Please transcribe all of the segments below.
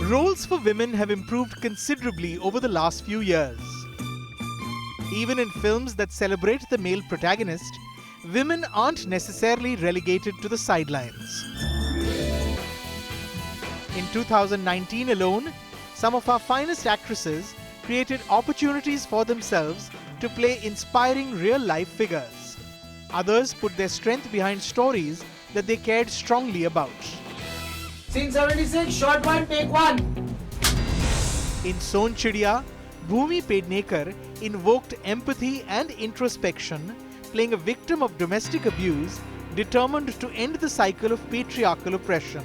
Roles for women have improved considerably over the last few years. Even in films that celebrate the male protagonist, women aren't necessarily relegated to the sidelines. In 2019 alone, some of our finest actresses created opportunities for themselves to play inspiring real-life figures. Others put their strength behind stories that they cared strongly about. Scene 76, shot 1, take 1. In Son Chidiya, Bhumi Pednekar invoked empathy and introspection, playing a victim of domestic abuse determined to end the cycle of patriarchal oppression.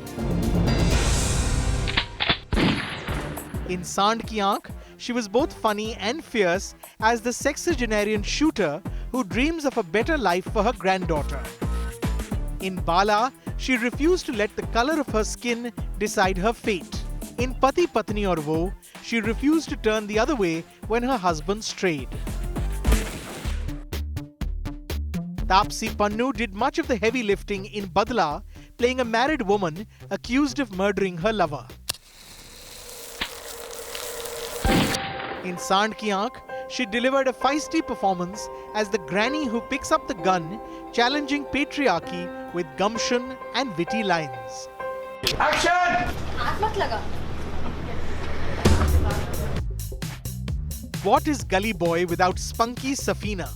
In Sand Ki Aankh, she was both funny and fierce as the sexagenarian shooter who dreams of a better life for her granddaughter. In Bala, she refused to let the color of her skin decide her fate. In Pati Patni Aur Wo, she refused to turn the other way when her husband strayed. Taapsee Pannu did much of the heavy lifting in Badla, playing a married woman accused of murdering her lover. In Sand Ki Aankh, she delivered a feisty performance as the granny who picks up the gun, challenging patriarchy with gumption and witty lines. Action! What is Gully Boy without spunky Safina?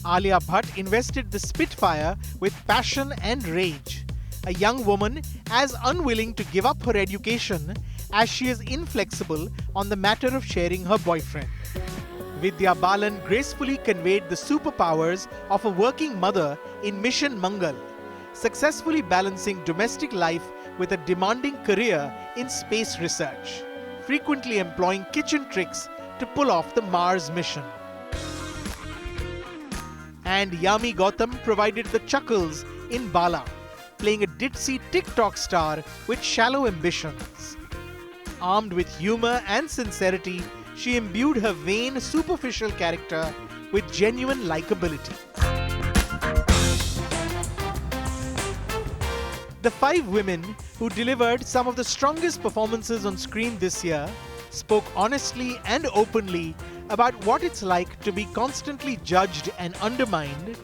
Alia Bhatt invested the Spitfire with passion and rage. A young woman as unwilling to give up her education as she is inflexible on the matter of sharing her boyfriend. Vidya Balan gracefully conveyed the superpowers of a working mother in Mission Mangal, successfully balancing domestic life with a demanding career in space research, frequently employing kitchen tricks to pull off the Mars mission. And Yami Gautam provided the chuckles in Bala, playing a ditzy TikTok star with shallow ambitions. Armed with humor and sincerity, she imbued her vain, superficial character with genuine likability. The 5 women who delivered some of the strongest performances on screen this year spoke honestly and openly about what it's like to be constantly judged and undermined,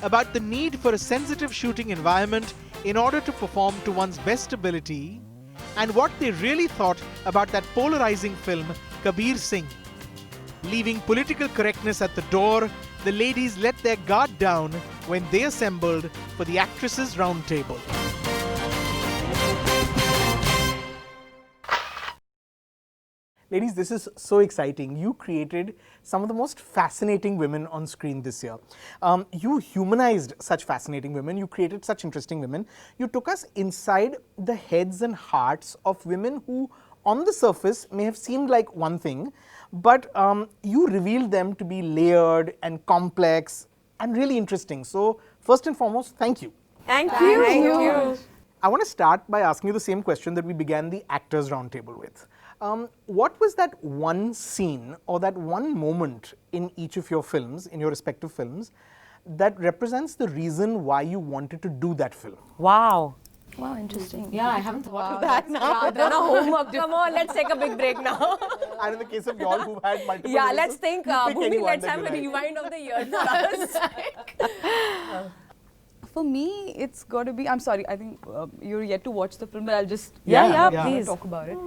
about the need for a sensitive shooting environment in order to perform to one's best ability, and what they really thought about that polarizing film, Kabir Singh. Leaving political correctness at the door, the ladies let their guard down when they assembled for the Actresses' Roundtable. Ladies, this is so exciting. You created some of the most fascinating women on screen this year. You humanized such fascinating women. You created such interesting women. You took us inside the heads and hearts of women who, on the surface, may have seemed like one thing, but you revealed them to be layered and complex and really interesting. So, first and foremost, thank you. Thank you. Thank you. I want to start by asking you the same question that we began the Actors' Roundtable with. What was that one scene or that one moment in each of your films, in your respective films, that represents the reason why you wanted to do that film? Wow. Wow, interesting. Yeah, I haven't thought of that now. Done a homework. Come on, let's take a big break now. And in the case of y'all who've had multiple Yeah, releases, let's think. pick Bhumi, anyone let's that have you a like. rewind of the year for us. For me, it's got to be, I'm sorry, I think you're yet to watch the film, but I'll just Yeah, please talk about it.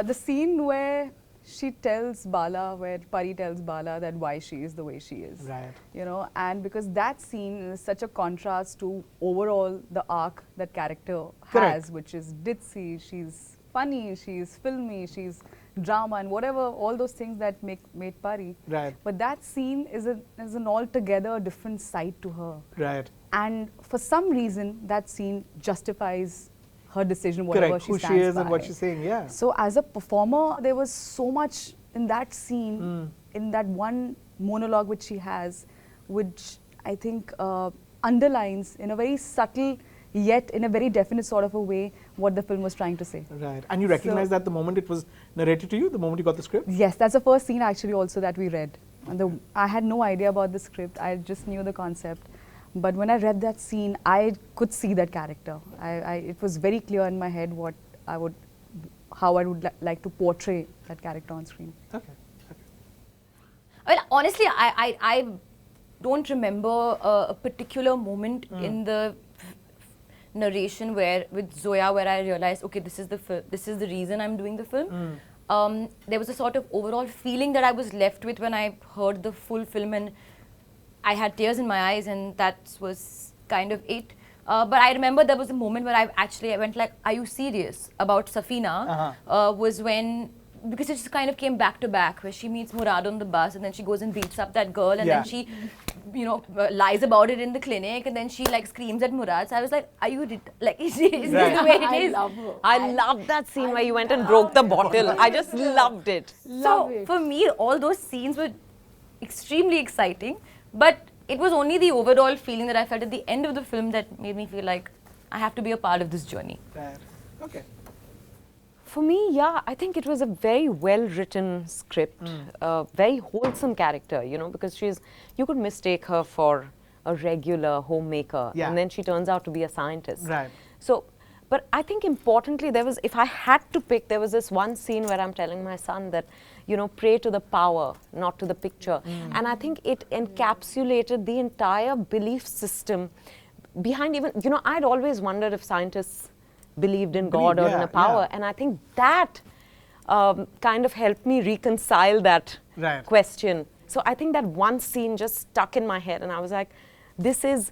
The scene where she tells Bala, where Pari tells Bala that why she is the way she is. Right. You know, and because that scene is such a contrast to overall the arc that character Correct. has, which is ditzy, she's funny, she's filmy, she's drama and whatever, all those things that made Pari. Right. But that scene is an altogether different side to her. Right. And for some reason, that scene justifies her decision, whatever Correct. she Who stands she is and by. what she's saying, yeah. So as a performer, there was so much in that scene, in that one monologue which she has, which I think underlines in a very subtle yet in a very definite sort of a way what the film was trying to say. Right. And you recognize that the moment it was narrated to you, the moment you got the script? Yes, that's the first scene actually also that we read. And I had no idea about the script, I just knew the concept. But when I read that scene, I could see that character. It was very clear in my head what I would how I would like to portray that character on screen. Okay. I mean, honestly, I don't remember a particular moment in the narration where with Zoya where I realized, okay, this is the reason I'm doing the film. There was a sort of overall feeling that I was left with when I heard the full film, and I had tears in my eyes, and that was kind of it. But I remember there was a moment where I went like, are you serious about Safina? Was when, because it just kind of came back to back, where she meets Murad on the bus and then she goes and beats up that girl, and then she, you know, lies about it in the clinic, and then she like screams at Murad. So I was like, are you, like, is this the way it is? I love that scene where you went and broke the bottle. I just loved it. So for me, all those scenes were extremely exciting, but it was only the overall feeling that I felt at the end of the film that made me feel like I have to be a part of this journey. Right. Okay. For me, yeah, I think it was a very well-written script, a very wholesome character, you know, because you could mistake her for a regular homemaker, and then she turns out to be a scientist. Right. So, but I think importantly, if I had to pick, there was this one scene where I'm telling my son that, you know, pray to the power, not to the picture. And I think it encapsulated the entire belief system behind even, you know, I'd always wondered if scientists believed in God or in a power, and I think that kind of helped me reconcile that question. So I think that one scene just stuck in my head, and I was like, this is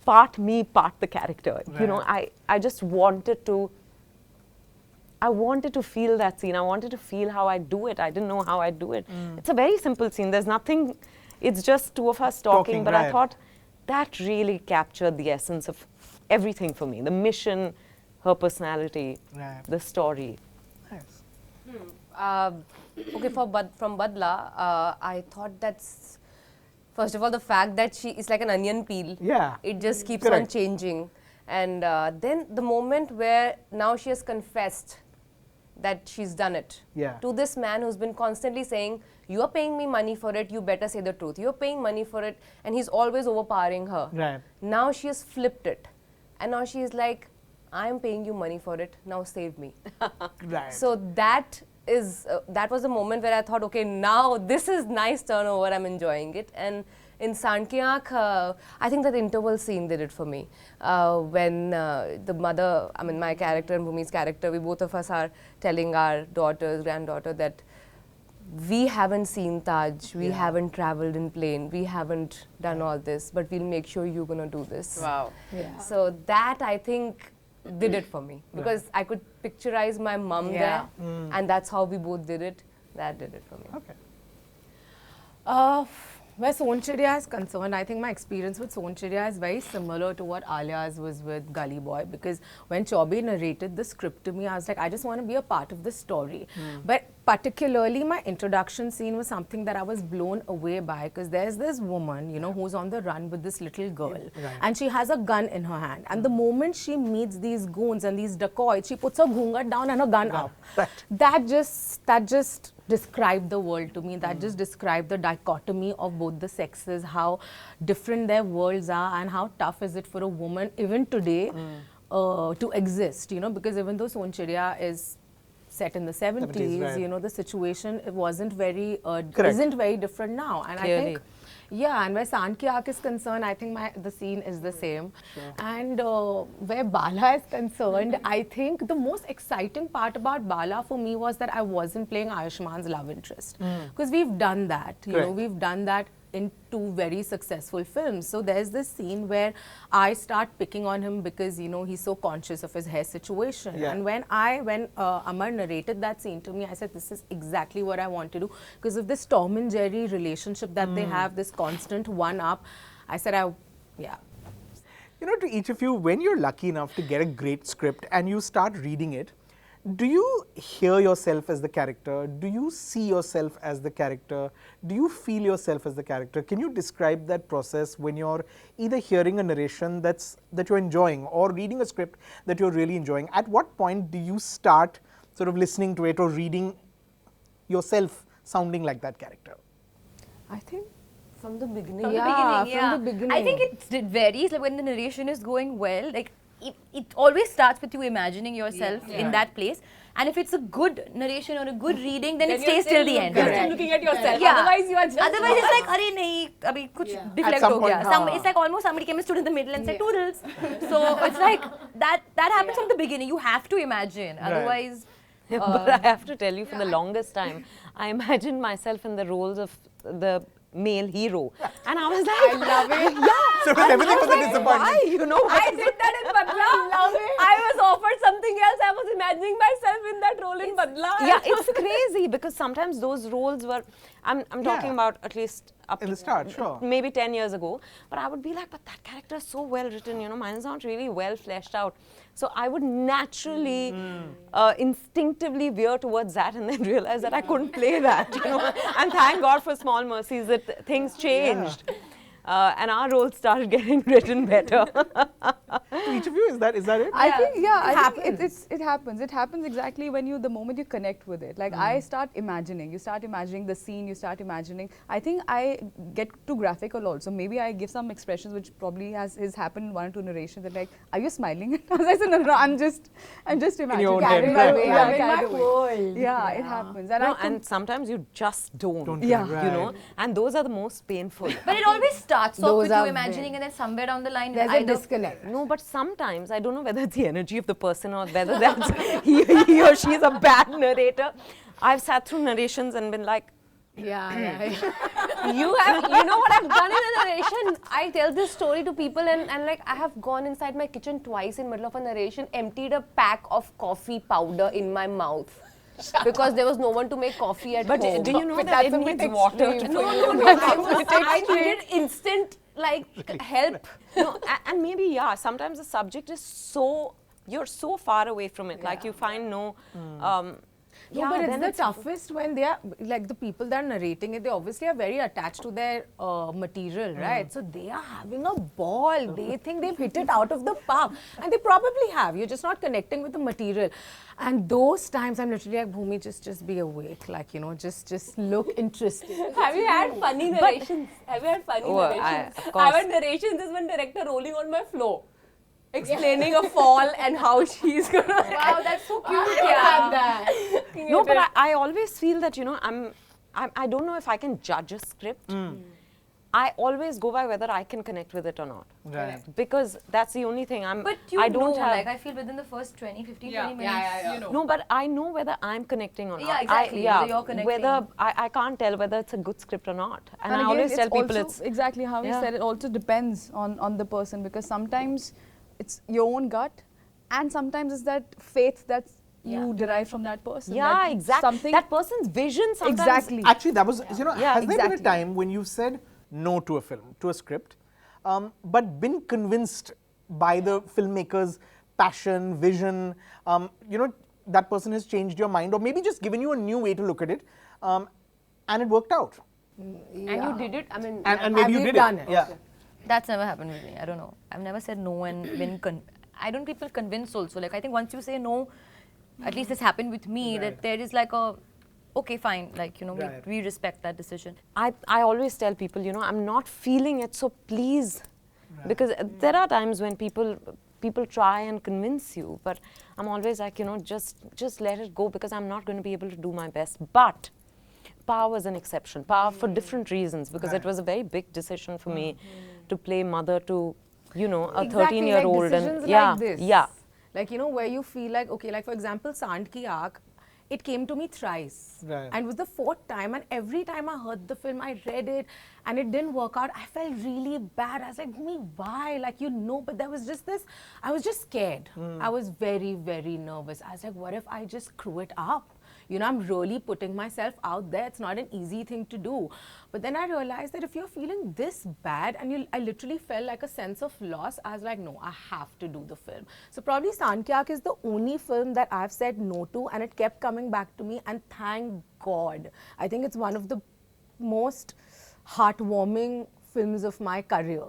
part me, part the character. You know, I just wanted to feel that scene. I wanted to feel how I do it. I didn't know how I do it. It's a very simple scene. There's nothing, it's just two of us talking, but I thought that really captured the essence of everything for me. The mission, her personality, the story. Nice. Okay, from Badla, I thought that's, first of all, the fact that she is like an onion peel. Yeah. It just keeps on changing. And then the moment where now she has confessed that she's done it to this man who's been constantly saying, you are paying me money for it, you better say the truth. You're paying money for it. And he's always overpowering her. Right. Now she has flipped it. And now she is like, I am paying you money for it, now save me. So that was the moment where I thought, okay, now this is nice turnover, I'm enjoying it. And in Sand Ki Aankh, I think that interval scene did it for me. When the mother, I mean my character and Bhumi's character, we both of us are telling our daughters, granddaughter that we haven't seen Taj, we haven't traveled in plane, we haven't done all this, but we'll make sure you're gonna do this. Wow. So that I think did it for me, because I could picturize my mum there, and that's how we both did it. That did it for me. Okay. Where Sonchiriya is concerned, I think my experience with Sonchiriya is very similar to what Alia's was with Gully Boy, because when Chaubey narrated the script to me, I was like, I just want to be a part of the story. But particularly my introduction scene was something that I was blown away by, because there's this woman, you know, who's on the run with this little girl, and she has a gun in her hand. And the moment she meets these goons and these dacoits, she puts her ghungat down and her gun up. That just described the world to me. That just described the dichotomy of both the sexes, how different their worlds are, and how tough is it for a woman even today to exist, you know, because even though Sonchiriya is set in the 70s, you know, the situation isn't very different now. And Clearly. I think, yeah, and where Sand Ki Aankh is concerned, I think the scene is the same. And where Bala is concerned, I think the most exciting part about Bala for me was that I wasn't playing Ayushman's love interest. Because we've done that, you know, we've done that in two very successful films. So there's this scene where I start picking on him because, you know, he's so conscious of his hair situation. And when Amar narrated that scene to me, I said, this is exactly what I want to do. Because of this Tom and Jerry relationship that they have, this constant one-up, I said, yeah. You know, to each of you, when you're lucky enough to get a great script and you start reading it, do you hear yourself as the character? Do you see yourself as the character? Do you feel yourself as the character? Can you describe that process when you're either hearing a narration that you're enjoying or reading a script that you're really enjoying? At what point do you start sort of listening to it or reading yourself sounding like that character? I think From the beginning. From the beginning. I think it varies. Like when the narration is going well, like it always starts with you imagining yourself in that place. And if it's a good narration or a good reading, then it you're stays till the end. You're still looking at yourself. Yeah. Otherwise, you are just. Otherwise, it's like, "Arey nahi, abhi kuch deflect some ho point, gaya." हाँ. It's like almost somebody came and stood in the middle and said toodles. So it's like that happens from the beginning. You have to imagine. Otherwise, But I have to tell you, for the longest time, I imagined myself in the roles of the male hero, and I was like, I love it. Yeah. So it was everything was a disappointment. Why? You know, I did that in Badla. Love it. I was offered something else. I was imagining myself in that role in Badla. Yeah, it's crazy because sometimes those roles were. I'm talking about at least up In to the start, sure. maybe 10 years ago. But I would be like, but that character is so well written. You know, mine is not really well fleshed out. So I would naturally, instinctively veer towards that, and then realize that I couldn't play that. You know, and thank God for Small Mercies that things changed. And our roles started getting written better. To each of you, is that it? I think, I think happens. it happens. It happens exactly when the moment you connect with it. Like I start imagining, you start imagining the scene, you start imagining. I think I get too graphical also. Maybe I give some expressions which probably has happened in one or two narrations. That like, are you smiling? I said, no, I'm just imagining. your own head, Carried right. away, I'm in carried my away. world. Yeah, it happens. And No, I think and sometimes you just don't. Yeah. You know, and those are the most painful. but it always starts off Those with you are imagining, and then somewhere down the line, There's a either disconnect. No, but sometimes I don't know whether it's the energy of the person or whether that's he or she is a bad narrator. I've sat through narrations and been like, Yeah. You know what I've done in a narration? I tell this story to people and like I have gone inside my kitchen twice in middle of a narration, emptied a pack of coffee powder in my mouth. Because there was no one to make coffee at home. but do you know But that that's it a bit needs water? extreme. I needed instant help. No, and maybe, yeah, sometimes the subject is so, you're so far away from it, like you find no, No, but it's the toughest when they are, like the people that are narrating it, they obviously are very attached to their material, right? So they are having a ball. They think they've hit it out of the park. And they probably have. You're just not connecting with the material. And those times I'm literally like, Bhumi, just be awake. Like, you know, just look interested. Have you had funny narrations? Have you had funny Oh, narrations? of course. I've had narrations as one director rolling on my floor. Explaining a fall and how she's gonna. wow, that's so cute. Yeah. No, but I always feel that, you know, I don't know if I can judge a script. I always go by whether I can connect with it or not. Right. Because that's the only thing But you I don't know, have. like I feel within the first 20 minutes. No, but I know whether I'm connecting or not. Yeah, exactly, whether you're connecting. Whether I can't tell whether it's a good script or not. And I again, always tell people also it's exactly how you yeah. said it also depends on the person, because sometimes it's your own gut and sometimes it's that faith that you derive from that person. yeah, that exactly. Something That person's vision sometimes. exactly. Actually, that was, you know, Yeah, has there been a exactly. time when you've said no to a film, to a script, but been convinced by the filmmaker's passion, vision, you know, that person has changed your mind or maybe just given you a new way to look at it, and it worked out? And you did it. I mean, And maybe you we did done it. it? Yeah. That's never happened with me. I don't know. I've never said no and been. I don't people convince also. Like I think once you say no, at least this happened with me. That there is like a, okay, fine. Like you know, we respect that decision. I always tell people, you know, I'm not feeling it, so please. Because there are times when people try and convince you, but I'm always like, you know, just let it go because I'm not going to be able to do my best. But Power was an exception. Power for different reasons, because it was a very big decision for me to play mother to, you know, a 13-year-old. Like decisions and yeah, like this. yeah. Like, you know, where you feel like, okay, like for example, Sant Ki Aankh, it came to me thrice. Right. And it was the fourth time, and every time I heard the film, I read it, and it didn't work out. I felt really bad. I was like, Bhumi, why? Like, you know, but there was just this, I was just scared. I was very, very nervous. I was like, what if I just screw it up? You know, I'm really putting myself out there. It's not an easy thing to do. But then I realized that if you're feeling this bad, and I literally felt like a sense of loss, I was like, no, I have to do the film. So probably Sant Ki Aankh is the only film that I've said no to, and it kept coming back to me, and thank God. I think it's one of the most heartwarming films of my career.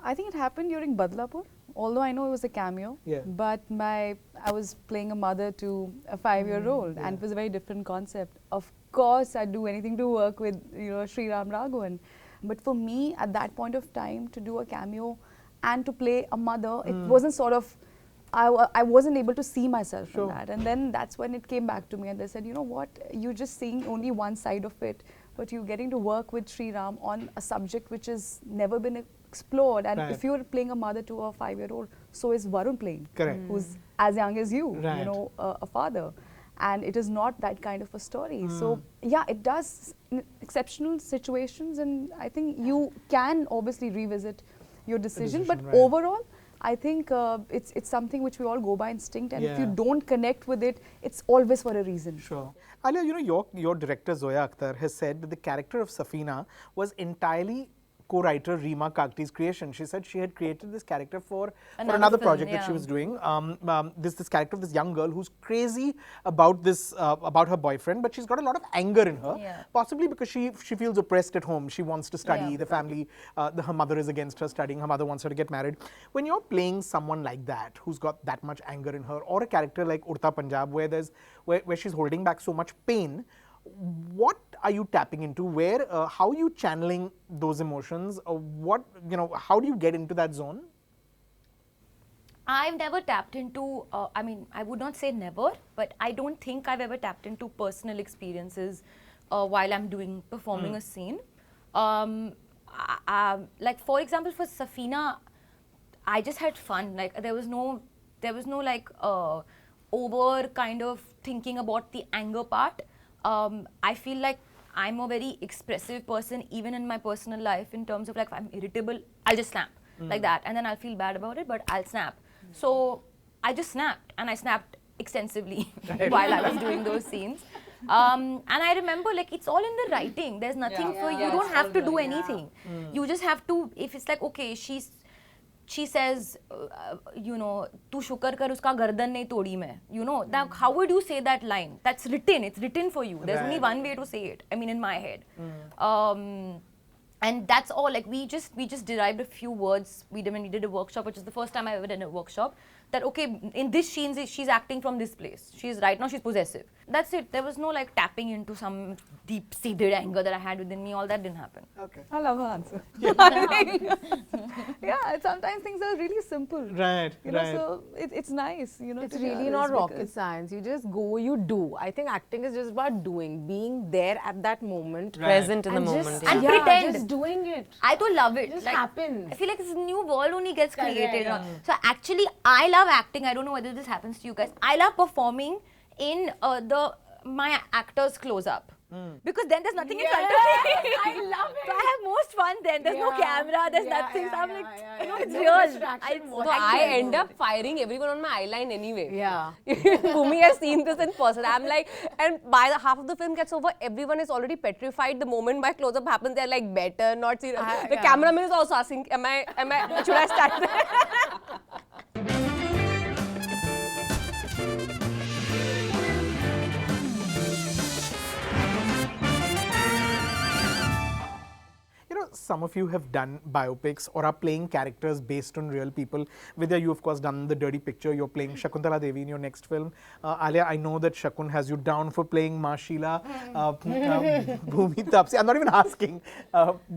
I think it happened during Badlapur. Although I know it was a cameo, Yeah. but I was playing a mother to a 5-year-old, and it was a very different concept. Of course, I'd do anything to work with, you know, Sri Ram Raghavan. But for me, at that point of time, to do a cameo and to play a mother, it wasn't sort of I wasn't able to see myself in that. And then that's when it came back to me and they said, you know what, you're just seeing only one side of it, but you're getting to work with Sri Ram on a subject which has never been explored. And if you're playing a mother to a 5-year-old, so is Varun playing. Correct. Who's as young as you, Right. you know, a father. And it is not that kind of a story. So yeah, it does in exceptional situations, and I think you can obviously revisit your decision, but right. overall, I think it's something which we all go by instinct, and if you don't connect with it, it's always for a reason. Sure. Alia, you know, your director Zoya Akhtar has said that the character of Safina was entirely co-writer Reema Kagti's creation. She said she had created this character for another film, project that she was doing. This character of this young girl who's crazy about this about her boyfriend, but she's got a lot of anger in her, possibly because she feels oppressed at home. She wants to study. The family, her mother is against her studying. Her mother wants her to get married. When you're playing someone like that, who's got that much anger in her, or a character like Urta Punjab, where she's holding back so much pain, what are you tapping into? Where, how are you channeling those emotions? What, you know, how do you get into that zone? I've never tapped into, I mean, I would not say never, but I don't think I've ever tapped into personal experiences while I'm performing a scene. Like for example, for Safina, I just had fun. Like there was no like over kind of thinking about the anger part. I feel like I'm a very expressive person even in my personal life, in terms of like if I'm irritable, I'll just snap like that, and then I'll feel bad about it, but I'll snap. So I just snapped, and I snapped extensively while I was doing those scenes. And I remember, like, it's all in the writing. There's nothing for you don't have to do anything. You just have to, if it's like, okay, she says, you know, tu shukar kar uska gardan nahi todi main. You know, now how would you say that line? That's written. It's written for you. There's only one way to say it. I mean, in my head. And that's all. Like we just derived a few words. When we did a workshop, which is the first time I ever did a workshop. That okay, in this scene she's acting from this place. She's right now she's possessive. That's it. There was no like tapping into some deep-seated anger that I had within me. All that didn't happen. Okay. I love her answer. Yeah, sometimes things are really simple. Right. You know, so it's nice. You know, It's to be really honest, not rocket because science. You just go, you do. I think acting is just about doing, being there at that moment. Present in the And moment. just, yeah. And pretend. just doing it. I don't love it. It just Like, happens. I feel like this new world only gets created. So actually, I love acting. I don't know whether this happens to you guys. I love performing in my actor's close-up. Because then there's nothing in front of me. I love it. So I have most fun then. There's no camera, there's nothing. So I'm like, you know, it's No real. distraction So I end up firing everyone on my eyeline anyway. Yeah. Bhumi has seen this in person. I'm like, and by the half of the film gets over, everyone is already petrified. The moment my close-up happens, they're like, better not see. The cameraman is also asking, am I, should I start there? You know, some of you have done biopics or are playing characters based on real people. Vidya, you of course done The Dirty Picture. You're playing Shakuntala Devi in your next film. Alia, I know that Shakun has you down for playing Ma Sheela. Bhumi Tapsi. I'm not even asking.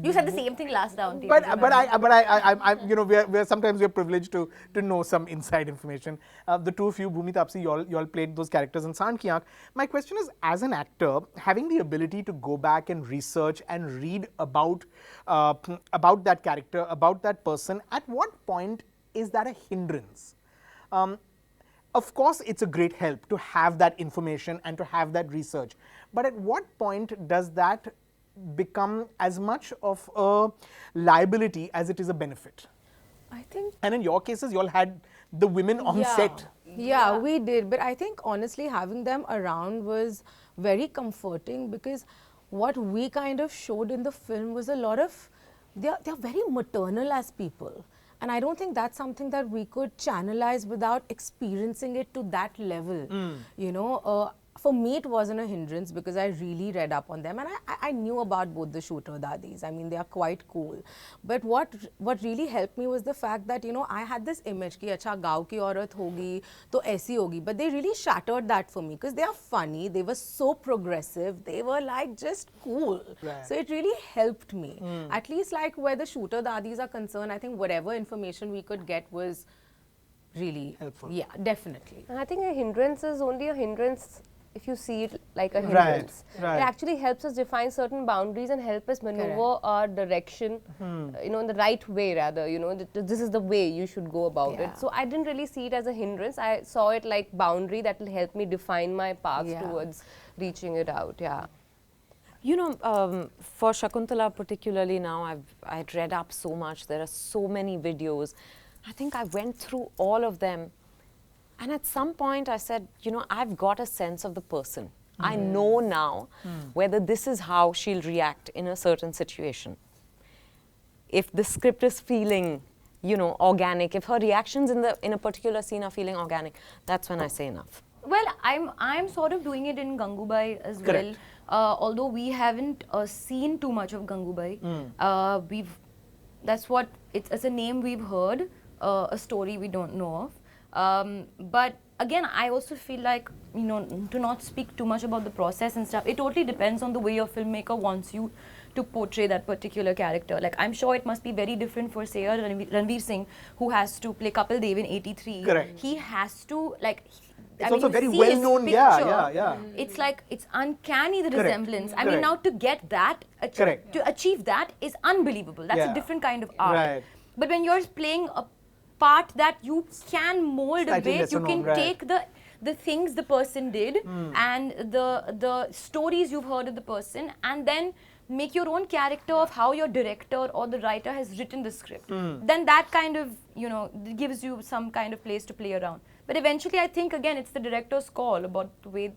You said the same thing last round. But I you know, we're sometimes we're privileged to know some inside information. The two of you, Bhumi Tapsi, you all played those characters in Sand Ki Aankh. My question is, as an actor, having the ability to go back and research and read about that character, about that person, at what point is that a hindrance? Of course, it's a great help to have that information and to have that research. But at what point does that become as much of a liability as it is a benefit? I think. And in your cases, you all had the women on set. Yeah, we did. But I think honestly, having them around was very comforting, because what we kind of showed in the film was a lot of, they're very maternal as people. And I don't think that's something that we could channelize without experiencing it to that level. You know, for me, it wasn't a hindrance because I really read up on them, and I knew about both the shooter dadis. I mean, they are quite cool. But what really helped me was the fact that, you know, I had this image ki acha gaon ki aurat hogi to aisi hogi, but they really shattered that for me because they are funny, they were so progressive, they were like just cool. Right. So it really helped me. At least like where the shooter dadis are concerned, I think whatever information we could get was really Helpful. Yeah, definitely. And I think a hindrance is only a hindrance if you see it like a Right, hindrance. right. It actually helps us define certain boundaries and help us maneuver our direction, you know, in the right way rather, you know, this is the way you should go about Yeah. it. So I didn't really see it as a hindrance. I saw it like boundary that will help me define my path Yeah. towards reaching it out, yeah. You know, for Shakuntala particularly now, I'd read up so much. There are so many videos. I think I went through all of them. And at some point I said, you know, I've got a sense of the person. I know now whether this is how she'll react in a certain situation. If the script is feeling, you know, organic, if her reactions in a particular scene are feeling organic, that's when I say enough. Well, I'm sort of doing it in Gangubai as Correct. well. Although we haven't seen too much of Gangubai, that's what it's a name we've heard, a story we don't know of. But again, I also feel like, you know, to not speak too much about the process and stuff. It totally depends on the way your filmmaker wants you to portray that particular character. Like, I'm sure it must be very different for, say, a Ranveer Singh, who has to play Kapil Dev in 83. Correct. He has to, like, It's I mean, also you very see well his known, picture, yeah. It's like, it's uncanny, the Correct. resemblance. I Correct. mean, now to get that, Correct. to achieve that is unbelievable. That's Yeah. a different kind of art. Right. But when you're playing a part that you can mold a Slightly bit, lesser you can known, right. take the things the person did and the stories you've heard of the person, and then make your own character of how your director or the writer has written the script. Then that kind of, you know, gives you some kind of place to play around. But eventually, I think, again, it's the director's call about the way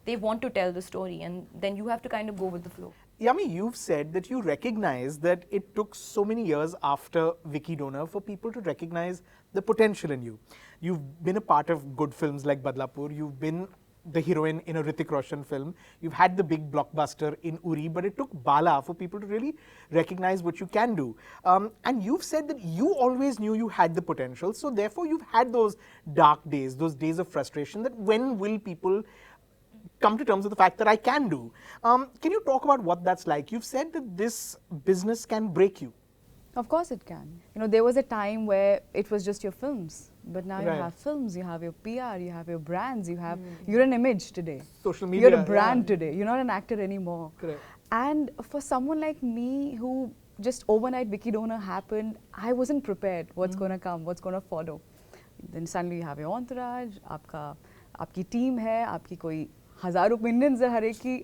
they want to tell the story, and then you have to kind of go with the flow. Yami, you've said that you recognize that it took so many years after Vicky Donor for people to recognize the potential in you. You've been a part of good films like Badlapur. You've been the heroine in a Hrithik Roshan film. You've had the big blockbuster in Uri, but it took Bala for people to really recognize what you can do. And you've said that you always knew you had the potential, so therefore you've had those dark days, those days of frustration, that when will people come to terms with the fact that I can do. Can you talk about what that's like? You've said that this business can break you. Of course it can. You know, there was a time where it was just your films, but now you Right. have films, you have your PR, you have your brands, you have, you're an image today. Social media, You're a brand yeah. today. You're not an actor anymore. Correct. And for someone like me who just overnight Vicky Donor happened, I wasn't prepared what's going to come, what's going to follow. Then suddenly you have your entourage, आपकी team है, आपकी कोई हज़ार opinions है हर एक की,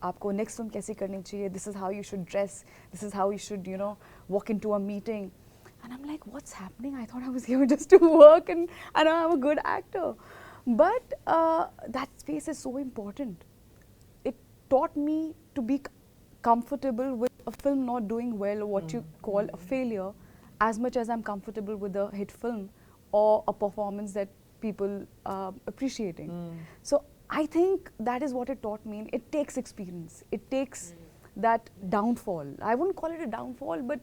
आपको next film कैसे करनी चाहिए, this is how you should dress, this is how you should, you know, walk into a meeting. And I'm like, what's happening? I thought I was here just to work and I'm a good actor. But that space is so important. It taught me to be comfortable with a film not doing well, or what you call a failure, as much as I'm comfortable with a hit film or a performance that people are appreciating. So I think that is what it taught me. It takes experience. It takes that downfall. I wouldn't call it a downfall, but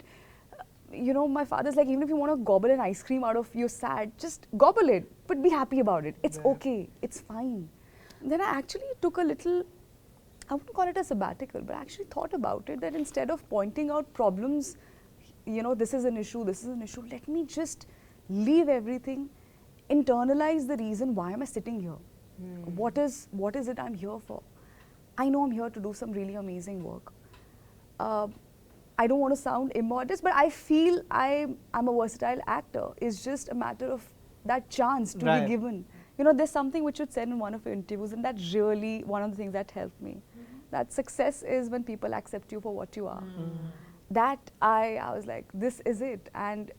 you know, my father's like, even if you want to gobble an ice cream out of your sad, just gobble it, but be happy about it. It's okay. It's fine. Then I actually took a little, I wouldn't call it a sabbatical, but I actually thought about it, that instead of pointing out problems, you know, this is an issue, let me just leave everything, internalize the reason why am I sitting here. What is it I'm here for? I know I'm here to do some really amazing work. I don't want to sound immodest, but I feel I'm a versatile actor. It's just a matter of that chance to Right. be given. You know, there's something which you said in one of your interviews, and that's really one of the things that helped me. That success is when people accept you for what you are. That I was like, this is it. And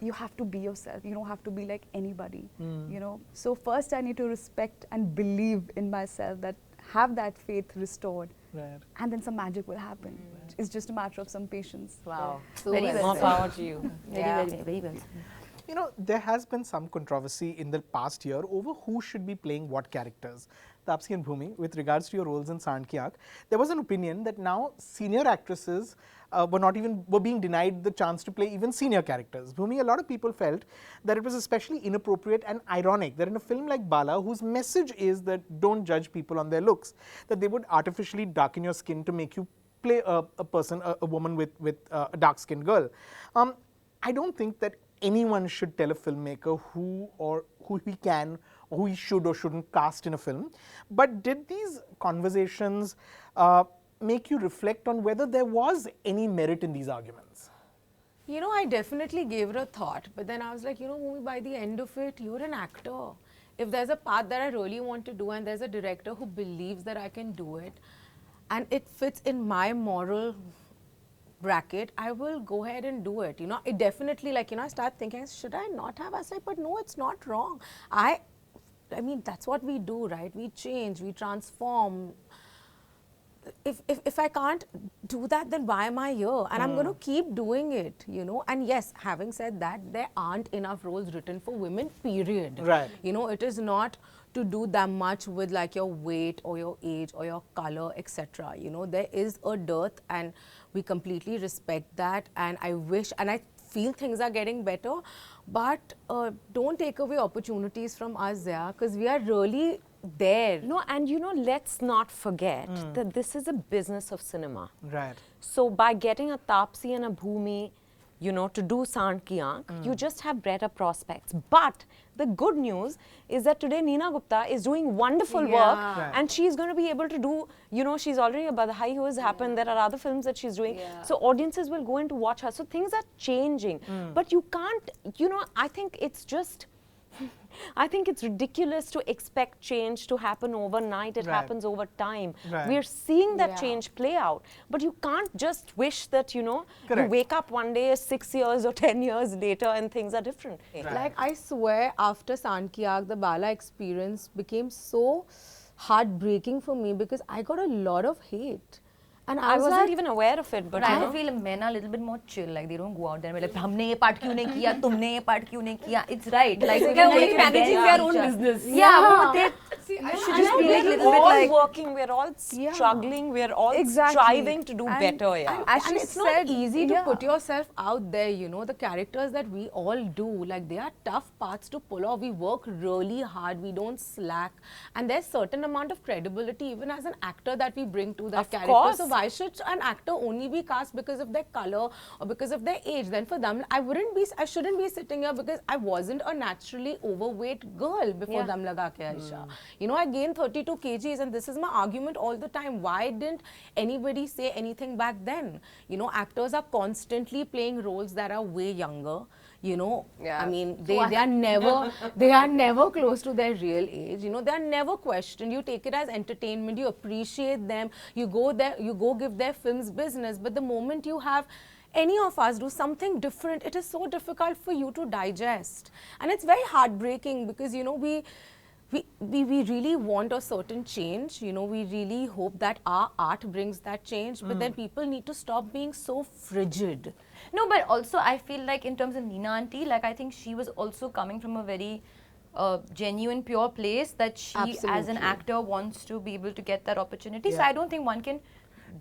you have to be yourself. You don't have to be like anybody, you know. So first I need to respect and believe in myself, that have that faith restored. Right. And then some magic will happen. It's just a matter of some patience. Wow. Very well More said. power to you. Very well. You know, there has been some controversy in the past year over who should be playing what characters. Taapsee and Bhumi, with regards to your roles in Sand Ki Aankh, there was an opinion that now senior actresses were being denied the chance to play even senior characters. Bhumi, a lot of people felt that it was especially inappropriate and ironic that in a film like Bala, whose message is that don't judge people on their looks, that they would artificially darken your skin to make you play a woman with a dark-skinned girl. I don't think that anyone should tell a filmmaker who he can or who he should or shouldn't cast in a film. But did these conversations make you reflect on whether there was any merit in these arguments? You know, I definitely gave it a thought, but then I was like, you know, Bhumi, by the end of it, you're an actor. If there's a path that I really want to do and there's a director who believes that I can do it and it fits in my moral bracket, I will go ahead and do it. You know, it definitely, like, you know, I start thinking, should I not have? I was like, but no, it's not wrong. I mean, that's what we do, right? We change, we transform. If I can't do that, then why am I here? And I'm going to keep doing it, you know. And yes, having said that, there aren't enough roles written for women, period. Right. You know, it is not to do that much with like your weight or your age or your color, etc. You know, there is a dearth and we completely respect that. And I wish, and I feel things are getting better, but don't take away opportunities from us, yeah, because we are really there. No, and you know, let's not forget that this is a business of cinema. Right. So by getting a Taapsee and a Bhumi, you know, to do Sant Ki Aankh, you just have better prospects. But the good news is that today Neena Gupta is doing wonderful work, Right. and she's going to be able to do, you know, she's already a Badhai who has happened. There are other films that she's doing. So audiences will go in to watch her. So things are changing. But you can't, you know, I think it's just, I think it's ridiculous to expect change to happen overnight. It Right. happens over time. Right. We're seeing that Yeah. change play out. But you can't just wish that, you know, you Correct. wake up one day 6 years or 10 years later and things are different. Like, I swear, after Sant Ki Aankh, the Bala experience became so heartbreaking for me because I got a lot of hate. And I was wasn't like, even aware of it, but But you I know, feel men are a little bit more chill. Like they don't go out there and be like, हमने ये part क्यों नहीं किया, तुमने ये part क्यों नहीं किया. It's right. Like They're only they managing get their each own other. business. Yeah, but they should just be like a we're little bit all like. working, we're all struggling, we're all Exactly. striving to do And- better. Yeah. and it's not easy to yeah. put yourself out there, you know, the characters that we all do, like they are tough parts to pull off. We work really hard, we don't slack, and there's certain amount of credibility even as an actor that we bring to that Of character. course. So why should an actor only be cast because of their color or because of their age? Then for them, I shouldn't be sitting here because I wasn't a naturally overweight girl before Yeah. Dum Laga Ke Aisha. You know, I gained 32 kgs and this is my argument all the time. Why didn't anybody say anything back then? You know, actors are constantly playing roles that are way younger. You know, Yeah. I mean, they are never close to their real age. You know, they are never questioned. You take it as entertainment. You appreciate them. You go there. You go give their films business. But the moment you have any of us do something different, it is so difficult for you to digest, and it's very heartbreaking because, you know, we really want a certain change. You know, we really hope that our art brings that change, but then people need to stop being so frigid. No, but also I feel like in terms of Neena Auntie, like I think she was also coming from a very genuine, pure place that she, as an Absolutely. actor, wants to be able to get that opportunity. So Yeah. I don't think one can.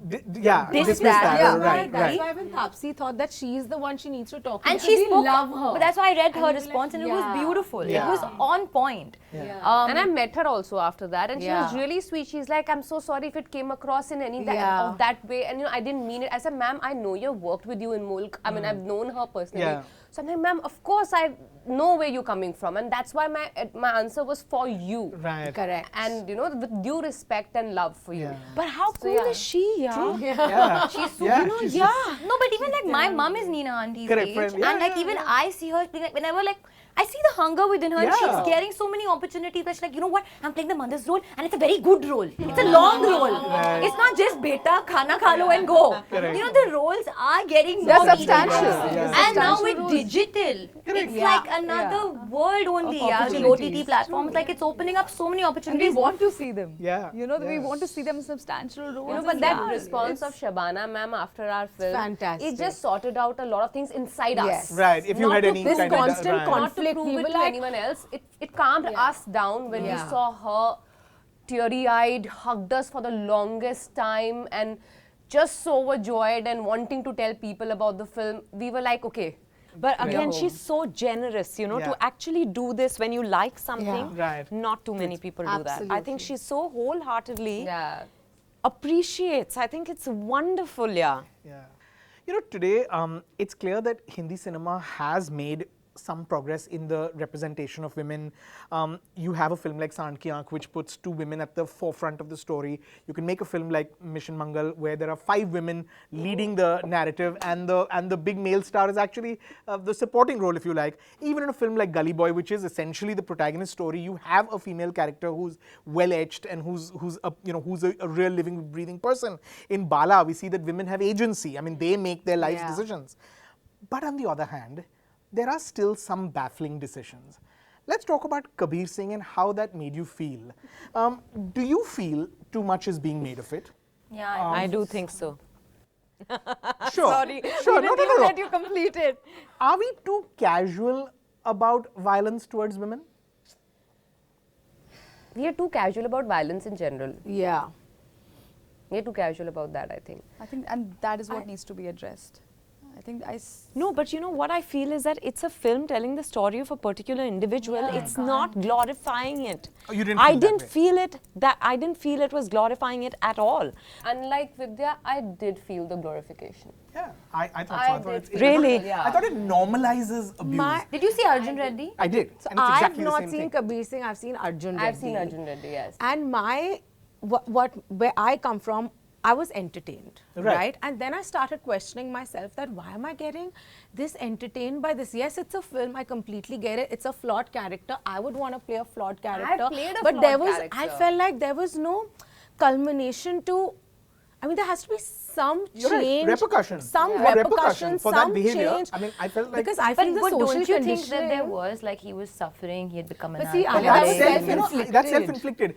Dismiss that. that. Yeah. Right, That's right. why when Taapsee thought that she is the one she needs to talk to, And because she we spoke. love her. But that's why I read And her we were response, like, and it was yeah. beautiful. Yeah. It was on point. And I met her also after that, and she was Yeah. really sweet. She's like, I'm so sorry if it came across in any Yeah. of that way, and you know, I didn't mean it. I said, ma'am, I know you've worked with you in Mulk. I mean, I've known her personally. Yeah. So I'm like, ma'am, of course I know where you're coming from, and that's why my answer was for you. Right. Correct. And you know, with due respect and love for you. Yeah. But how cool yeah. is she? Yeah. Yeah. She's so, Yeah, you know, she's No, but even like my mom is Neena Auntie's Correct, age, friend. Yeah, and like yeah, even I see her being like, whenever like I see the hunger within her. And Yeah. she's getting so many opportunities. That she's like, you know what? I'm playing the mother's role, and it's a very good role. It's a long role. Right. It's not just beta, khana kha lo and go. Correct. You know, the roles are getting They're more substantial. meaningful. Yeah. And now Substantial with roles. digital, it's Yeah. like another world only. Of Yeah, the OTT opportunities. platforms, like it's opening up so many And we opportunities. want to see them. Yeah. You know, we Yeah. want to see them in substantial roles. You know, but and that yeah, response it's- of Shabana ma'am after our film, fantastic. it just sorted out a lot of things inside Yes. us. Right. If you Not had to any this kind of constant right. Not to conflict, prove we it were to like, anyone else. It calmed us down when we Yeah. saw her teary-eyed, hugged us for the longest time, and just so overjoyed and wanting to tell people about the film. We were like, okay. But again, home. she's so generous, you know, Yeah. to actually do this when you like something. Yeah. Right. Not too many people do that. I think Absolutely. she's so wholeheartedly Yeah. appreciates. I think it's wonderful, yeah. Yeah. You know, today it's clear that Hindi cinema has made some progress in the representation of women. You have a film like Sand Ki Aankh, which puts 2 women at the forefront of the story. You can make a film like Mission Mangal, where there are 5 women leading the narrative, and the big male star is actually the supporting role, if you like. Even in a film like Gully Boy, which is essentially the protagonist story, you have a female character who's well etched and who's a real living, breathing person. In Bala, we see that women have agency. I mean, they make their life decisions. But on the other hand, there are still some baffling decisions. Let's talk about Kabir Singh and how that made you feel. Do you feel too much is being made of it? Yeah, I do think so. Sure. Sorry, Sure. we No, didn't no, even no. let you complete it. Are we too casual about violence towards women? We are too casual about violence in general. Yeah. We are too casual about that, I think. I think, and that is what needs to be addressed. I think No, but you know what I feel is that it's a film telling the story of a particular individual. It's not glorifying it. Oh, you didn't I feel that didn't way? feel it. I didn't feel it was glorifying it at all. Unlike Vidya, I did feel the glorification. Yeah, I thought so. I I thought did it's- Really? I thought it normalizes abuse. Did you see Arjun Reddy? I did. So and it's I've exactly the not same seen thing. Kabir Singh, I've seen Arjun Reddy. I've seen Arjun Reddy, yes. And where I come from, I was entertained, Right. right? And then I started questioning myself that why am I getting this entertained by this? Yes, it's a film, I completely get it. It's a flawed character. I would want to play a flawed character. played a but flawed there was, I character. felt like there was no culmination to, I mean, there has to be some You're right, change. repercussion. Some Yeah. repercussion, For that some behavior. change. I mean, I felt like- Because I But, feel the but social don't you think that there conditioning- was, like, he was suffering, he had become an But see, alcoholic? Alia, That's That's self-inflicted. self-inflicted. That's self-inflicted.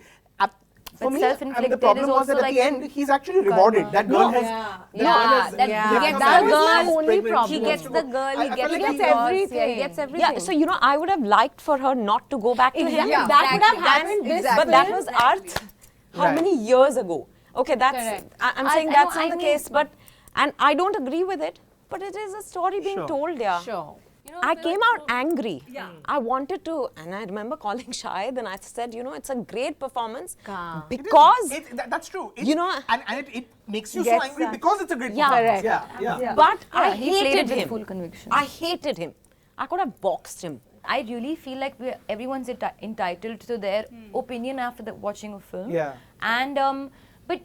For But me, I mean, the self-inflicted problem is was that also at the like end, he's actually rewarded. That girl has... Yeah. the girl has- that- Yeah. he gets That the was my girl, only problem. he gets the girl, he I gets felt the like gets boss, everything. yeah, he gets everything. Yeah, so you know, I would have liked for her not to go back to him. Exactly. Yeah, that would have happened this But that film. was Arth how Right. many years ago? Okay, that's, Correct. I'm I- saying I that's know, not I the mean- case, but, and I don't agree with it, but it is a story being Sure. told, yeah. Sure. I came out angry. I wanted to, and I remember calling Shahid and I said, you know, it's a great performance Calm. because, That's true. You know- and it makes you so Gets angry that. because it's a great Yeah. performance. Correct. Yeah. but I he played hated it with him. full conviction. I hated him. I could have boxed him. I really feel like everyone's entitled to their opinion after watching a film. Yeah. And but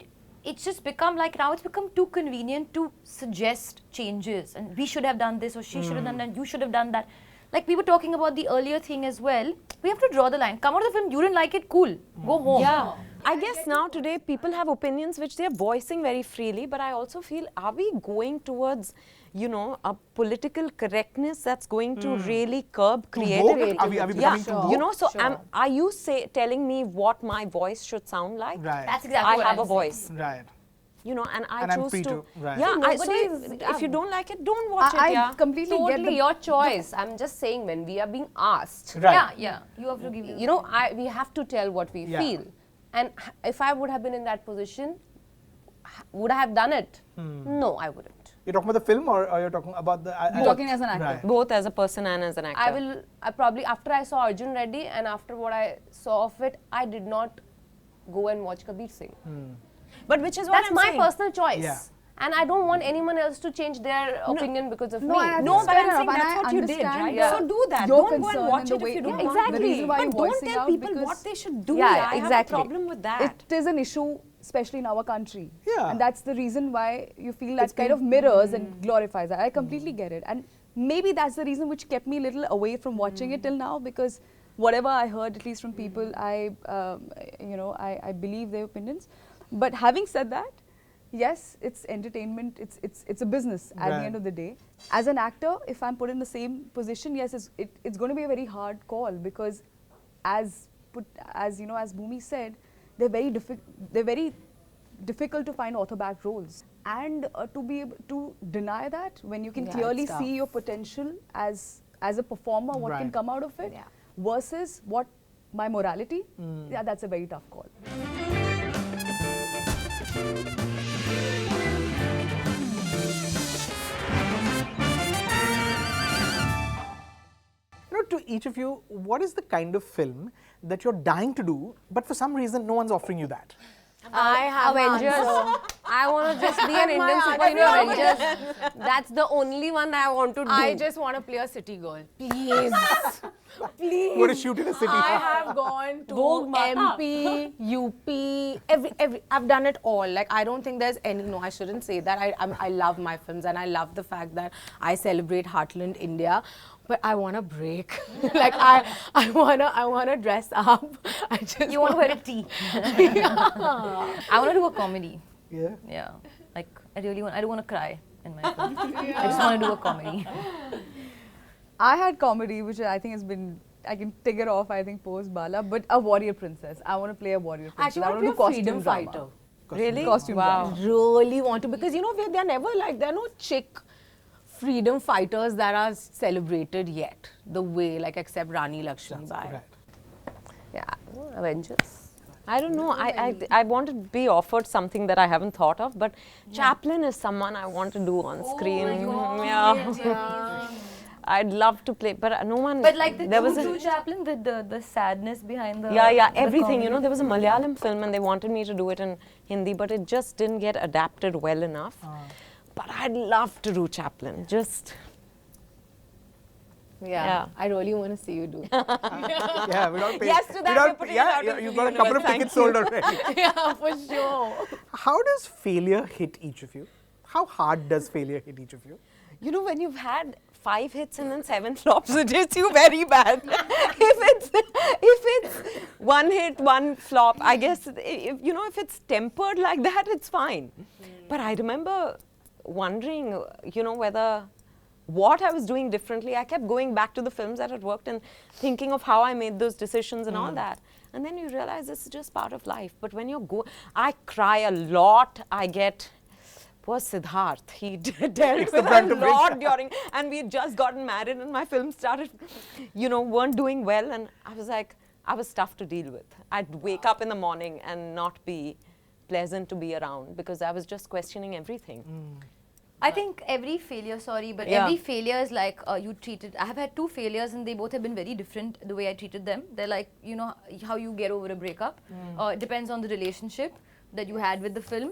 it's just become like now it's become too convenient to suggest changes, and we should have done this, or she should have done that, you should have done that. Like we were talking about the earlier thing as well. We have to draw the line. Come out of the film, you didn't like it, cool. Go home. Yeah. I guess now today people have opinions which they are voicing very freely, but I also feel, are we going towards, you know, a political correctness that's going to really curb woke? creativity? Are we becoming too woke? You know, so are you telling me what my voice should sound like? Right. That's exactly I what have I'm a voice. Right. You know, and I And I'm choose free to. to, right. Yeah, so Nobody if you don't like it, don't watch I it. Yeah. completely get Totally the your choice. I'm just saying when we are being asked, Right. Yeah. You have to give you know, we have to tell what we Yeah. feel. And if I would have been in that position, would I have done it? No, I wouldn't. You're talking about the film, or you're talking about the... You're talking as an actor. Right. Both as a person and as an actor. I probably, after I saw Arjun Reddy and after what I saw of it, I did not go and watch Kabir Singh. But which is what That's I'm my saying. personal choice. Yeah. And I don't want anyone else to change their opinion because of me. and No, That's but fair I'm saying enough, and that's I what you did, understand right? Yeah. So do that. your Don't go and concern watch and the it if way- you don't yeah, want the to. reason why But you're don't voicing tell out people because what they should do. Yeah, I have a exactly. problem with that. It is an issue, especially in our country. Yeah. And that's the reason why you feel that kind of mirrors and glorifies that. I completely get it. And maybe that's the reason which kept me a little away from watching it till now, because whatever I heard, at least from people, I believe their opinions. But having said that, yes, it's entertainment. It's a business at the Right. end of the day. As an actor, if I'm put in the same position, yes, it's going to be a very hard call, because as Bhumi said, they're very difficult to find author-backed roles, and to be able to deny that when you can clearly it's tough. see your potential as a performer, what can Right. come out of it, versus what my morality. Yeah, that's a very tough call. To each of you, what is the kind of film that you're dying to do, but for some reason no one's offering you that? I have Avengers. I want to just be an Indian superhero and just, that's the only one I want to do. I just want to play a city girl. Please. Please. Go to shoot in a city. I have gone to Vogue Mata. MP, UP, I've done it all. Like, I don't think there's any, no, I shouldn't say that. I love my films and I love the fact that I celebrate Heartland India. But I want a break. Like, I wanna dress up. I just You want to wear a tee. I want to do a comedy. Yeah. Yeah. Like, I don't want to cry in my film. I just want to do a comedy. I had comedy, which I think has been, I can take it off, I think, post Bala, but a warrior princess. I want to play a warrior princess. Actually, I want to be a freedom fighter. Really? Costume Wow. Really want to, because you know, they're never like, there are no chick freedom fighters that are celebrated yet. The way, like, except Rani Lakshmi Bai. Right. Yeah, Avengers. I don't know. I want to be offered something that I haven't thought of, but Chaplin is someone I want to do on screen. Yeah. I'd love to play, but no one. But like the there was true Chaplin, the sadness behind the yeah, the everything. You comedy. know, there was a Malayalam film and they wanted me to do it in Hindi, but it just didn't get adapted well enough. But I'd love to do Chaplin. Just Yeah. I really want to see you do it. Yeah, we don't pay. Yes to that, we don't we're putting it yeah, out into you've the got a couple of universe. tickets Thank sold already. Yeah, for sure. How does failure hit each of you? How hard does failure hit each of you? you know, when you've had 5 hits and then 7 flops, it hits you very bad. if it's 1 hit, 1 flop, I guess if it's tempered like that, it's fine. But I remember wondering, whether what I was doing differently. I kept going back to the films that had worked and thinking of how I made those decisions and all that. And then you realize this is just part of life. But when I cry a lot. I get. Poor Siddharth, he dealt with a lot during, and we had just gotten married and my film started, weren't doing well, and I was like, I was tough to deal with. I'd wake up in the morning and not be pleasant to be around because I was just questioning everything. I think every failure, every failure is like you treated. I have had 2 failures and they both have been very different the way I treated them. They're like, how you get over a breakup. It depends on the relationship that you had with the film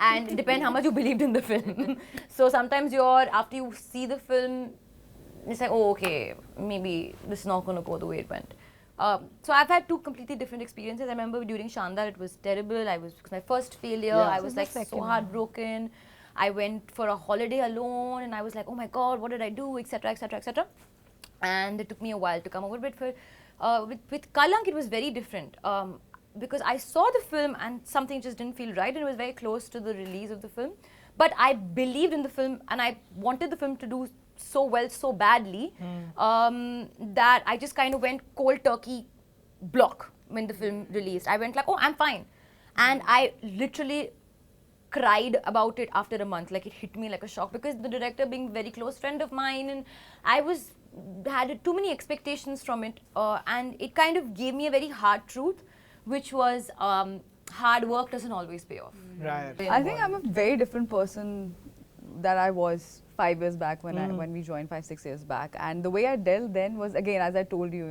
and it depends how much you believed in the film. So sometimes after you see the film, it's like, oh, okay, maybe this is not going to go the way it went. So I've had 2 completely different experiences. I remember during Shandar, it was terrible. It was my first failure. I was like so heartbroken. I went for a holiday alone and I was like, oh my God, what did I do, etc., etc., etc. And it took me a while to come over. But with Kalank, it was very different. Because I saw the film and something just didn't feel right and it was very close to the release of the film. But I believed in the film and I wanted the film to do so well, so badly, that I just kind of went cold turkey block when the film released. I went like, oh, I'm fine. And I literally cried about it after a month. Like, it hit me like a shock because the director being a very close friend of mine and I had too many expectations from it and it kind of gave me a very hard truth, which was hard work doesn't always pay off. Right. I think I'm a very different person that I was 5 years back when we joined 5-6 years back, and the way I dealt then was, again, as I told you,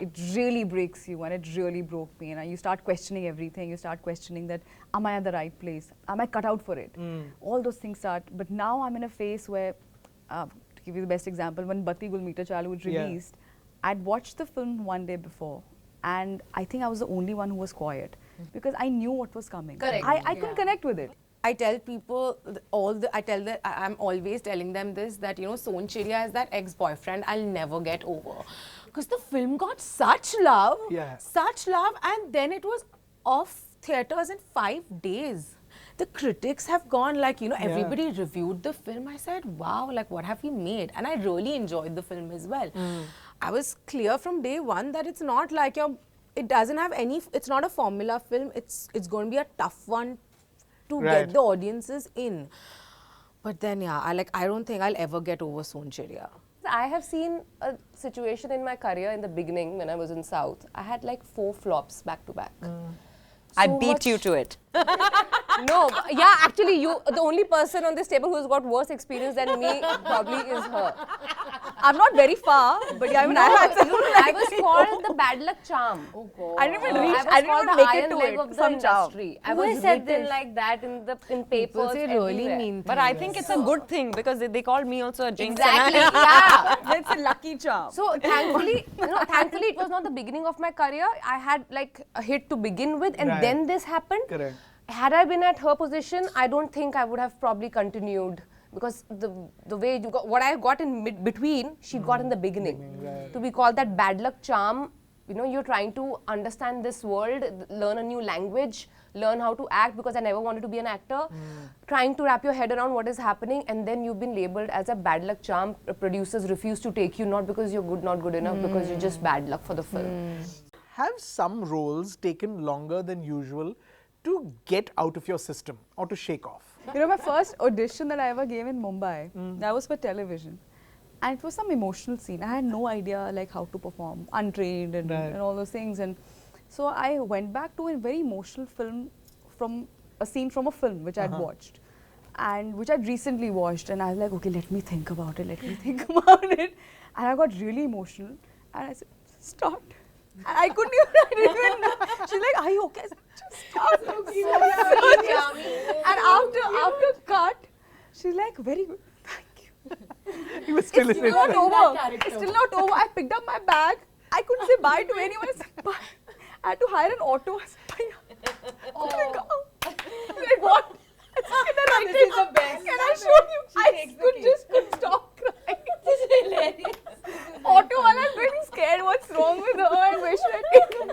it really breaks you and it really broke me, and you start questioning everything. You start questioning that, am I at the right place? Am I cut out for it? All those things start. But now I'm in a phase where, to give you the best example, when Batti Gul Meter Chalu was released, I'd watched the film one day before. And I think I was the only one who was quiet because I knew what was coming. Correct. I couldn't connect with it. I tell people I'm always telling them this, that Son Chiriya is that ex-boyfriend I'll never get over, because the film got such love, and then it was off theaters in 5 days. The critics have gone like, everybody reviewed the film. I said, wow, like, what have we made? And I really enjoyed the film as well. I was clear from day one that it's not like it doesn't have it's not a formula film. It's going to be a tough one to get the audiences in. But then, I don't think I'll ever get over Son Chiriya. I have seen a situation in my career in the beginning when I was in South. I had like 4 flops back to back. I beat you to it. No, yeah, actually, the only person on this table who's got worse experience than me probably is her. I'm not very far, but yeah, I mean, I've had some, I was called the bad luck charm. Oh God. I didn't even reach. I was I didn't called even the make iron it to leg it. of the Some charm. industry. I Who was has said written this? like that in People papers say really everywhere. mean But I think it's a good thing because they called me also a jinx. Exactly. Yeah. It's a lucky charm. So thankfully, thankfully it was not the beginning of my career. I had like a hit to begin with, and Right. then this happened. Correct. Had I been at her position, I don't think I would have probably continued, because the way you got, what I got in between, she got in the beginning. To be called that bad luck charm, you're trying to understand this world, learn a new language, learn how to act, because I never wanted to be an actor. Trying to wrap your head around what is happening, and then you've been labeled as a bad luck charm. Producers refuse to take you, not because you're good, not good enough, because you're just bad luck for the film. Have some roles taken longer than usual to get out of your system or to shake off? My first audition that I ever gave in Mumbai, that was for television. And it was some emotional scene. I had no idea like how to perform, untrained and, Right. and all those things. And so I went back to a very emotional film from a scene from a film which I'd watched. And which I'd recently watched. And I was like, okay, let me think about it, let me think about it. And I got really emotional. And I said, start. And I didn't even know. She's like, are you okay? I said, just start. And after cut, she's like, very good, thank you. He was still It's still not over. It's still not over. I picked up my bag. I couldn't say bye to anyone. I said, bye. I had to hire an auto. I said, bye. Oh my God. Like, what? And then I This is the best. Can I show you? I couldn't stop crying. This is hilarious. Auto wala is getting scared. What's wrong with her? And where should I take her?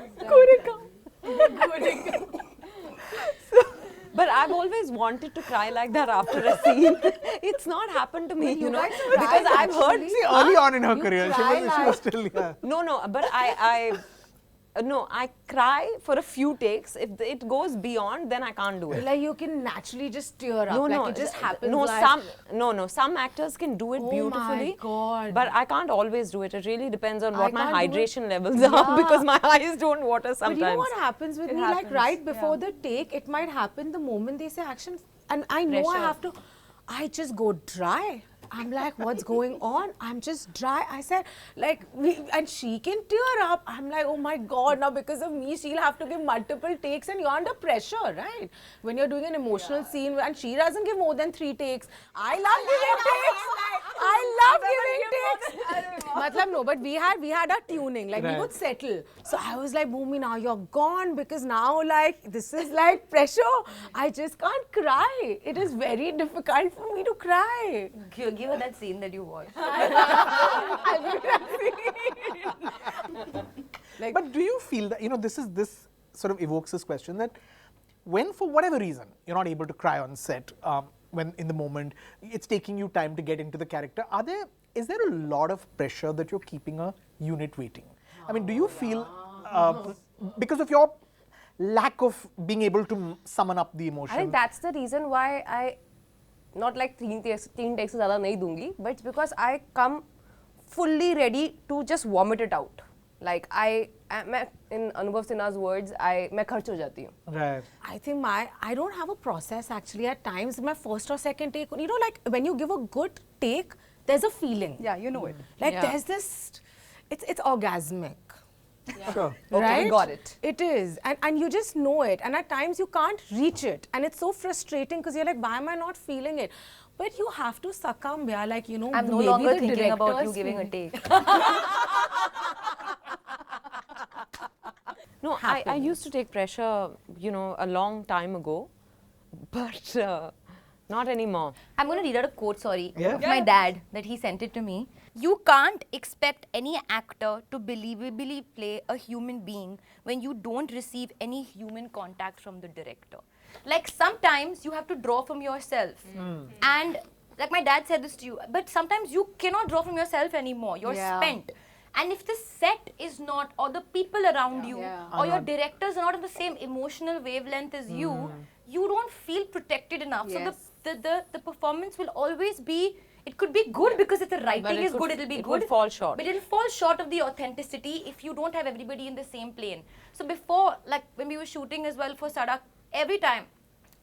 But I've always wanted to cry like that after a scene. It's not happened to me, because I've heard. See, early on in her career, she was still, yeah. No, but I cry for a few takes. If it goes beyond, then I can't do it. Like you can naturally just tear up. Like it just happens. No, like, some actors can do it Oh beautifully. my God. But I can't always do it. It really depends on I what my can't do it. hydration levels are, because my eyes don't water But sometimes. you know what happens with me? Like happens, right before the take, it might happen the moment they say action, and I know I have to. I just go dry. I'm like, what's going on? I'm just dry. I said, like, and she can tear up. I'm like, oh my God, now because of me, she'll have to give multiple takes, and you're under pressure, right? When you're doing an emotional scene, and she doesn't give more than 3 takes. I love giving takes. I love giving takes. Matlab, no, but we had our tuning, like we would settle. So I was like, Bhumi, now you're gone, because now like this is like pressure. I just can't cry. It is very difficult for me to cry. Give her that scene that you watched. But do you feel that, this sort of evokes this question that when, for whatever reason, you're not able to cry on set, when in the moment, it's taking you time to get into the character, is there a lot of pressure that you're keeping a unit waiting? I mean, do you feel, because of your lack of being able to summon up the emotion? I think that's the reason why I, not like 3 takes se zyada nahi dungi, but it's because I come fully ready to just vomit it out. Like in Anubhav Sinha's words, मैं खर्च हो जाती हूँ. Right. I think I don't have a process actually. At times, my first or second take, like when you give a good take, there's a feeling. Yeah, you know it. Like there's this, it's orgasmic. Sure. Right? we got it. It is. And you just know it. And at times you can't reach it. And it's so frustrating because you're like, why am I not feeling it? But you have to succumb, yeah. Like, I'm no maybe longer the thinking about you directors giving a feel- take. No, I used to take pressure, a long time ago, but not anymore. I'm going to read out a quote, Yeah. of my dad that he sent it to me. You can't expect any actor to believably play a human being when you don't receive any human contact from the director. Like sometimes you have to draw from yourself. And like my dad said this to you, but sometimes you cannot draw from yourself anymore. You're spent. And if the set is not, or the people around you, or your directors are not on the same emotional wavelength as you, you don't feel protected enough. So the performance will always be, it could be good because if the writing is good, it'll be it good. would fall short. But it'll fall short of the authenticity if you don't have everybody in the same plane. So before, like when we were shooting as well for Sadak, every time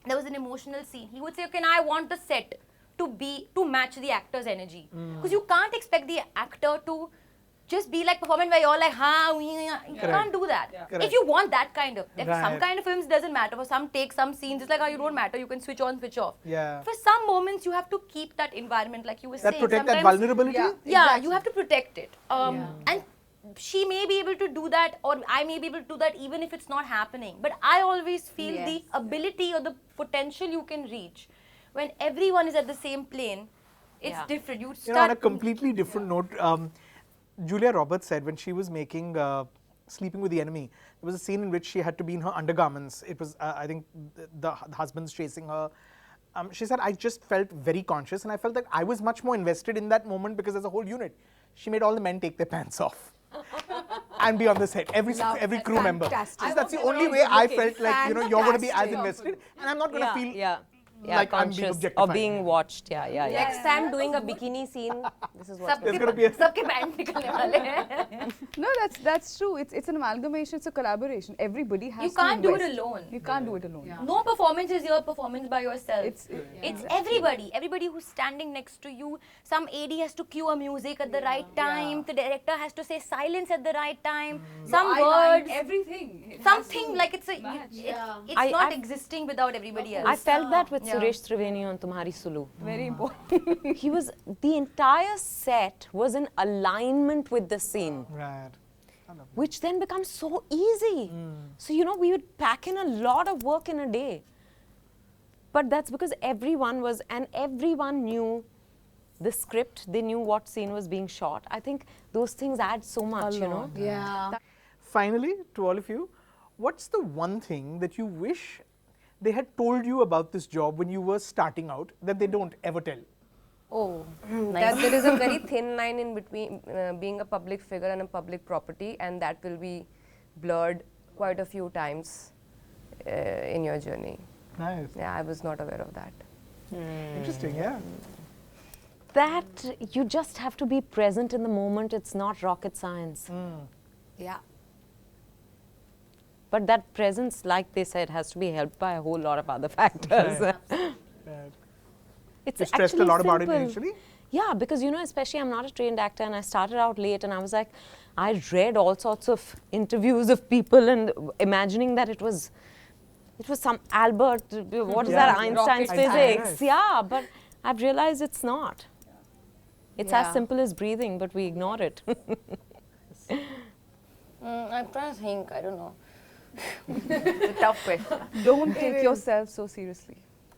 there was an emotional scene, he would say, okay, now I want the set to match the actor's energy. Because you can't expect the actor to just be like performing where you're like, you can't do that. If you want that kind of, if some kind of films doesn't matter. For some takes, some scenes, it's like, you don't matter. You can switch on, switch off. Yeah. For some moments, you have to keep that environment, like you were saying. Protect that Sometimes- vulnerability? Yeah, you have to protect it. And she may be able to do that, or I may be able to do that even if it's not happening. But I always feel the ability or the potential you can reach when everyone is at the same plane, it's different. You start. On a completely different note, Julia Roberts said when she was making Sleeping with the Enemy, there was a scene in which she had to be in her undergarments. It was, I think, the husband's chasing her. She said, I just felt very conscious, and I felt that I was much more invested in that moment because there's a whole unit. She made all the men take their pants off and be on the set. Every crew member. That's the only way I felt like, you're going to be as invested, and I'm not going to feel like I'm being conscious objectified. or being watched. Next time doing a bikini scene, this is what's There's going to be a... सबके pant निकलने वाले हैं. No, that's true. It's an amalgamation. It's a collaboration. Everybody has. You to can't do it invest. alone. You can't do it alone. No performance is your performance by yourself. It's Everybody who's standing next to you. Some AD has to cue a music at the right time. The director has to say silence at the right time. Some words, everything. something like it's not existing without everybody else. I felt that with Suresh Triveni on Tumhari Sulu. Very important. He was, the entire set was in alignment with the scene, Right. which then becomes so easy. So, we would pack in a lot of work in a day. But that's because everyone knew the script, they knew what scene was being shot. I think those things add so much, Yeah. Finally, to all of you, what's the one thing that you wish they had told you about this job when you were starting out that they don't ever tell? Oh, that there is a very thin line in between being a public figure and a public property, and that will be blurred quite a few times in your journey. Nice. Yeah, I was not aware of that. Interesting, yeah. That you just have to be present in the moment. It's not rocket science. Yeah. But that presence, like they said, has to be helped by a whole lot of other factors. Right. It's You stressed a actually lot about it simple. initially? Yeah, because especially I'm not a trained actor, and I started out late, and I was like, I read all sorts of interviews of people and imagining that it was some Albert, what is that, Einstein's physics. Right. Yeah, but I've realized it's not. It's Yeah. as simple as breathing, but we ignore it. I'm trying to think. I don't know. It's a tough question. Don't take yourself so seriously.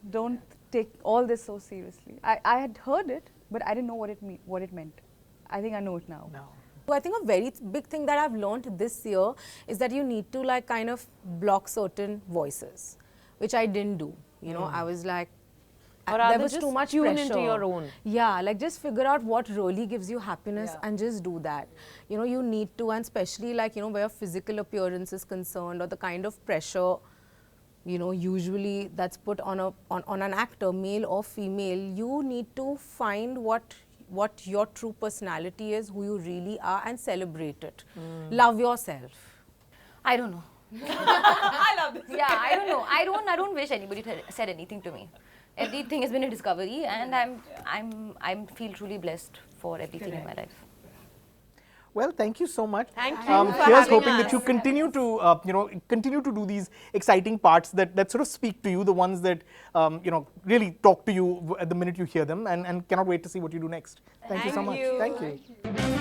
Don't take all this so seriously. I had heard it, but I didn't know what it meant. I think I know it now. No. So I think a very big thing that I've learned this year is that you need to like kind of block certain voices, which I didn't do. I was like, Or there rather was just too much tune pressure. into your own. Yeah, like just figure out what really gives you happiness and just do that. You need to, and especially like, where your physical appearance is concerned or the kind of pressure, usually that's put on an actor, male or female, you need to find what your true personality is, who you really are, and celebrate it. Love yourself. I don't know. I love this. Yeah, I don't know. I don't wish anybody said anything to me. Everything has been a discovery, and I feel truly blessed for everything in my life. Well, thank you so much. Thank you for Here's having hoping us. that you continue to, continue to do these exciting parts that sort of speak to you, the ones that, really talk to you at the minute you hear them, and cannot wait to see what you do next. Thank you so much. Thank you.